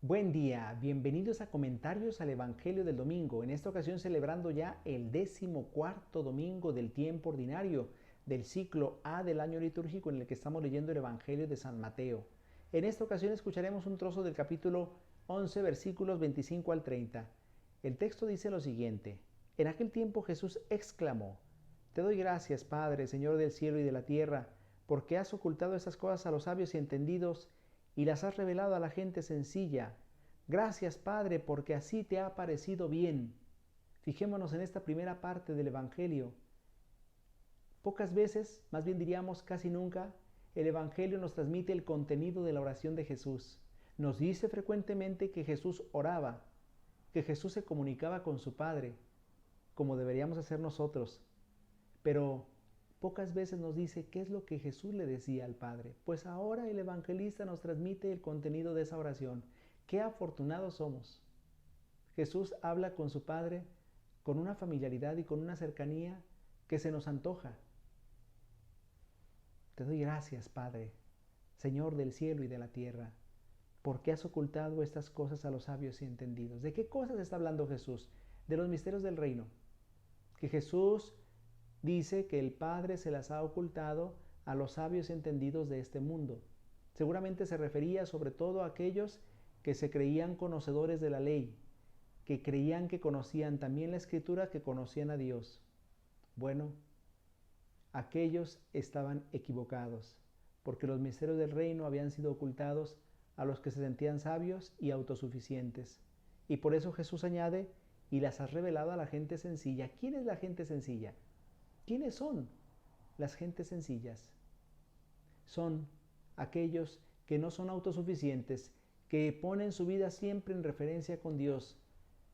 Buen día, bienvenidos a Comentarios al Evangelio del Domingo, en esta ocasión celebrando ya el 14º domingo del tiempo ordinario del ciclo A del año litúrgico en el que estamos leyendo el Evangelio de San Mateo. En esta ocasión escucharemos un trozo del capítulo 11, versículos 25 al 30. El texto dice lo siguiente: En aquel tiempo Jesús exclamó: Te doy gracias, Padre, Señor del cielo y de la tierra, porque has ocultado estas cosas a los sabios y entendidos y las has revelado a la gente sencilla. Gracias, Padre, porque así te ha parecido bien. Fijémonos en esta primera parte del Evangelio. Pocas veces, más bien diríamos casi nunca, el Evangelio nos transmite el contenido de la oración de Jesús. Nos dice frecuentemente que Jesús oraba, que Jesús se comunicaba con su Padre, como deberíamos hacer nosotros. Pero pocas veces nos dice qué es lo que Jesús le decía al Padre. Pues ahora el evangelista nos transmite el contenido de esa oración. ¡Qué afortunados somos! Jesús habla con su Padre con una familiaridad y con una cercanía que se nos antoja. Te doy gracias, Padre, Señor del cielo y de la tierra, porque has ocultado estas cosas a los sabios y entendidos. ¿De qué cosas está hablando Jesús? De los misterios del reino. Que Jesús dice que el Padre se las ha ocultado a los sabios entendidos de este mundo. Seguramente se refería sobre todo a aquellos que se creían conocedores de la ley, que creían que conocían también la Escritura, que conocían a Dios. Bueno, aquellos estaban equivocados, porque los misterios del reino habían sido ocultados a los que se sentían sabios y autosuficientes. Y por eso Jesús añade: y las has revelado a la gente sencilla. ¿Quién es la gente sencilla? ¿Quiénes son las gentes sencillas? Son aquellos que no son autosuficientes, que ponen su vida siempre en referencia con Dios,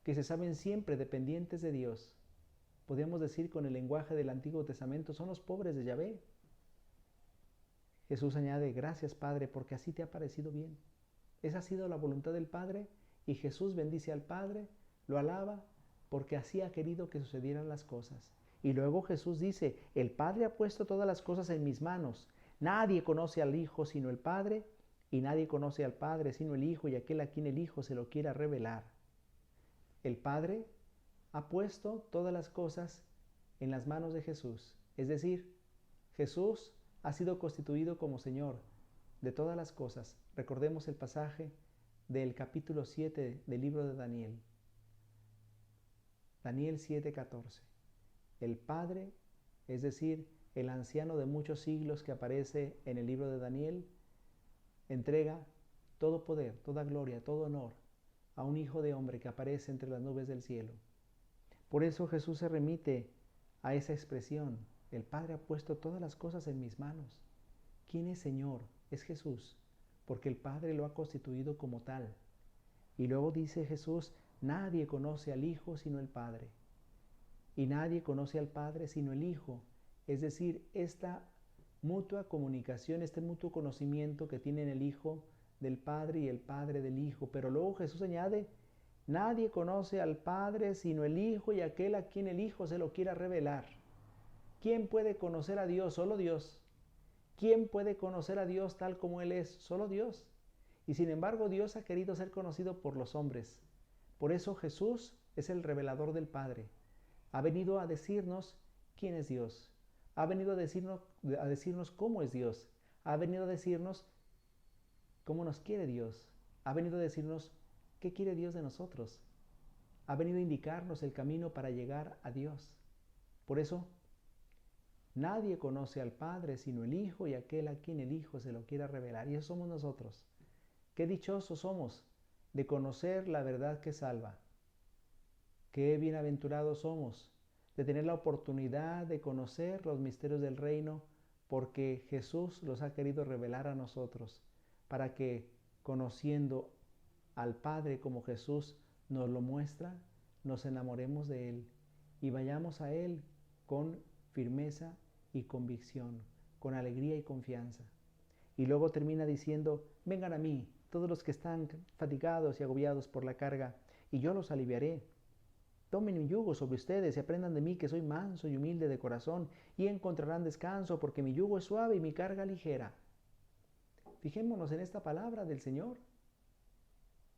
que se saben siempre dependientes de Dios. Podríamos decir con el lenguaje del Antiguo Testamento, son los pobres de Yahvé. Jesús añade: gracias, Padre, porque así te ha parecido bien. Esa ha sido la voluntad del Padre, y Jesús bendice al Padre, lo alaba, porque así ha querido que sucedieran las cosas. Y luego Jesús dice: el Padre ha puesto todas las cosas en mis manos. Nadie conoce al Hijo sino el Padre, y nadie conoce al Padre sino el Hijo y aquel a quien el Hijo se lo quiera revelar. El Padre ha puesto todas las cosas en las manos de Jesús. Es decir, Jesús ha sido constituido como Señor de todas las cosas. Recordemos el pasaje del capítulo 7 del libro de Daniel. Daniel 7:14. El Padre, es decir, el anciano de muchos siglos que aparece en el libro de Daniel, entrega todo poder, toda gloria, todo honor a un hijo de hombre que aparece entre las nubes del cielo. Por eso Jesús se remite a esa expresión: el Padre ha puesto todas las cosas en mis manos. ¿Quién es Señor? Es Jesús, porque el Padre lo ha constituido como tal. Y luego dice Jesús: nadie conoce al Hijo sino el Padre. Y nadie conoce al Padre sino el Hijo. Es decir, esta mutua comunicación, este mutuo conocimiento que tienen el Hijo del Padre y el Padre del Hijo. Pero luego Jesús añade: nadie conoce al Padre sino el Hijo y aquel a quien el Hijo se lo quiera revelar. ¿Quién puede conocer a Dios? Solo Dios. ¿Quién puede conocer a Dios tal como Él es? Solo Dios. Y sin embargo, Dios ha querido ser conocido por los hombres. Por eso Jesús es el revelador del Padre. Ha venido a decirnos quién es Dios. Ha venido a decirnos cómo es Dios. Ha venido a decirnos cómo nos quiere Dios. Ha venido a decirnos qué quiere Dios de nosotros. Ha venido a indicarnos el camino para llegar a Dios. Por eso, nadie conoce al Padre sino el Hijo y aquel a quien el Hijo se lo quiera revelar. Y eso somos nosotros. Qué dichosos somos de conocer la verdad que salva. Qué bienaventurados somos de tener la oportunidad de conocer los misterios del reino, porque Jesús los ha querido revelar a nosotros, para que, conociendo al Padre como Jesús nos lo muestra, nos enamoremos de Él y vayamos a Él con firmeza y convicción, con alegría y confianza. Y luego termina diciendo: vengan a mí, todos los que están fatigados y agobiados por la carga, y yo los aliviaré. Tomen mi yugo sobre ustedes y aprendan de mí, que soy manso y humilde de corazón, y encontrarán descanso, porque mi yugo es suave y mi carga ligera. Fijémonos en esta palabra del Señor.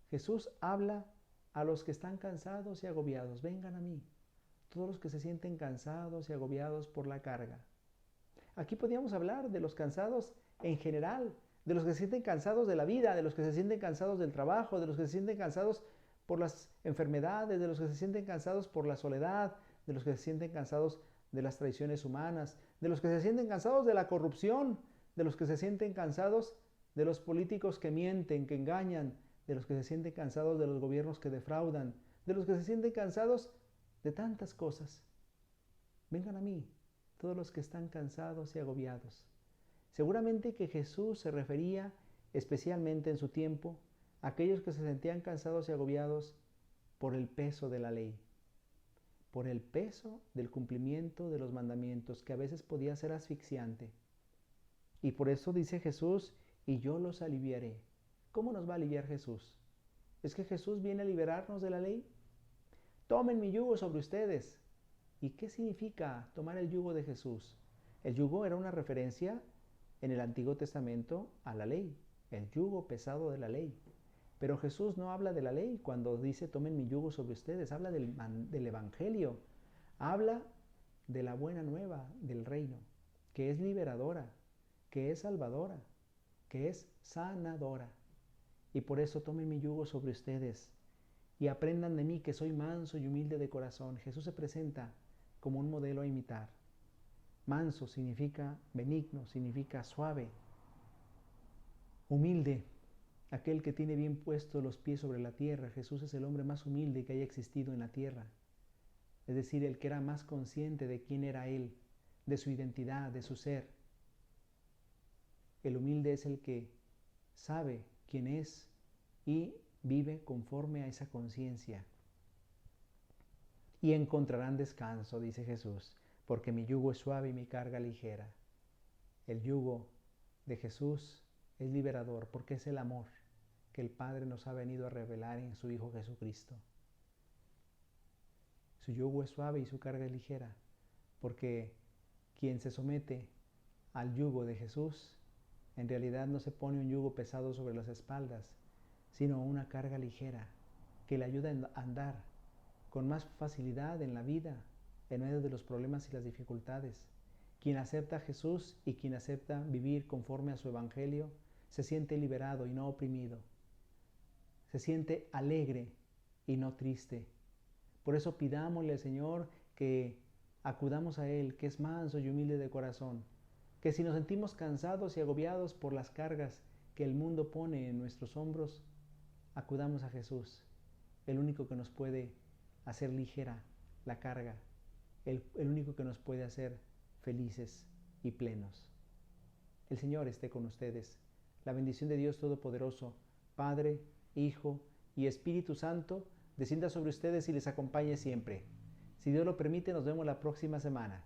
Jesús habla a los que están cansados y agobiados. Vengan a mí, todos los que se sienten cansados y agobiados por la carga. Aquí podríamos hablar de los cansados en general, de los que se sienten cansados de la vida, de los que se sienten cansados del trabajo, de los que se sienten cansados por las enfermedades, de los que se sienten cansados por la soledad, de los que se sienten cansados de las traiciones humanas, de los que se sienten cansados de la corrupción, de los que se sienten cansados de los políticos que mienten, que engañan, de los que se sienten cansados de los gobiernos que defraudan, de los que se sienten cansados de tantas cosas. Vengan a mí, todos los que están cansados y agobiados. Seguramente que Jesús se refería especialmente en su tiempo a aquellos que se sentían cansados y agobiados por el peso de la ley, por el peso del cumplimiento de los mandamientos, que a veces podía ser asfixiante. Y por eso dice Jesús, y yo los aliviaré. ¿Cómo nos va a aliviar Jesús? ¿Es que Jesús viene a liberarnos de la ley? Tomen mi yugo sobre ustedes. ¿Y qué significa tomar el yugo de Jesús? El yugo era una referencia en el Antiguo Testamento a la ley, el yugo pesado de la ley. Pero Jesús no habla de la ley cuando dice tomen mi yugo sobre ustedes, habla del Evangelio, habla de la buena nueva del reino, que es liberadora, que es salvadora, que es sanadora. Y por eso tomen mi yugo sobre ustedes y aprendan de mí que soy manso y humilde de corazón. Jesús se presenta como un modelo a imitar. Manso significa benigno, significa suave. Humilde, aquel que tiene bien puestos los pies sobre la tierra. Jesús es el hombre más humilde que haya existido en la tierra. Es decir, el que era más consciente de quién era Él, de su identidad, de su ser. El humilde es el que sabe quién es y vive conforme a esa conciencia. Y encontrarán descanso, dice Jesús, porque mi yugo es suave y mi carga ligera. El yugo de Jesús es liberador porque es el amor que el Padre nos ha venido a revelar en su Hijo Jesucristo. Su yugo es suave y su carga es ligera, porque quien se somete al yugo de Jesús, en realidad no se pone un yugo pesado sobre las espaldas, sino una carga ligera que le ayuda a andar con más facilidad en la vida, en medio de los problemas y las dificultades. Quien acepta a Jesús y quien acepta vivir conforme a su Evangelio, se siente liberado y no oprimido. Se siente alegre y no triste. Por eso pidámosle al Señor que acudamos a Él, que es manso y humilde de corazón, que si nos sentimos cansados y agobiados por las cargas que el mundo pone en nuestros hombros, acudamos a Jesús, el único que nos puede hacer ligera la carga, el único que nos puede hacer felices y plenos. El Señor esté con ustedes. La bendición de Dios Todopoderoso, Padre, Hijo y Espíritu Santo, descienda sobre ustedes y les acompañe siempre. Si Dios lo permite, nos vemos la próxima semana.